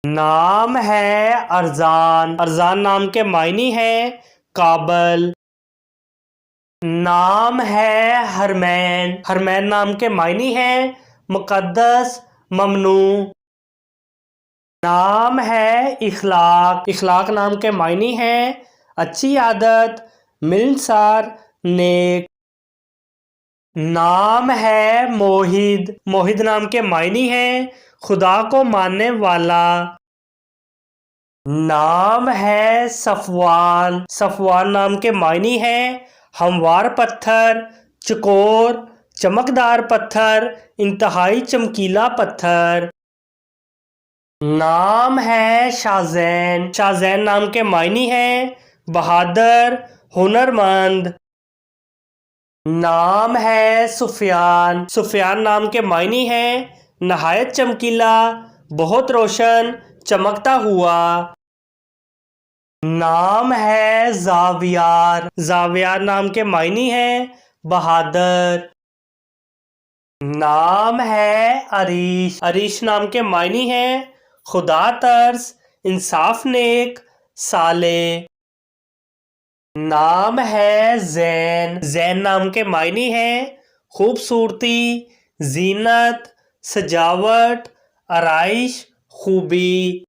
नाम है अरजान। अरजान नाम के मायने हैं काबल। नाम है हरमैन। हरमैन नाम के मायने हैं मुकद्दस, ममनू। नाम है इखलाक। इखलाक नाम के मायने हैं अच्छी आदत, मिलनसार, नेक। नाम है मोहिद। मोहिद नाम के मायने हैं खुदा को मानने वाला। नाम है सफवान। सफवान नाम के मायने हैं हमवार पत्थर, चकोर, चमकदार पत्थर, इंतहाई चमकीला पत्थर। नाम है शाज़ैन। शाज़ैन नाम के मायने हैं बहादुर, हुनरमंद। नाम है सुफियान। सुफियान नाम के मायने हैं नहायत चमकीला, बहुत रोशन, चमकता हुआ। नाम है जावियार। जावियार नाम के मायने हैं बहादुर। नाम है अरीश। अरीश नाम के मायने हैं खुदा तर्स, इंसाफ नेक, साले। नाम है जैन। जैन नाम के मायने हैं खूबसूरती, जीनत, सजावट, आराइश, खूबी।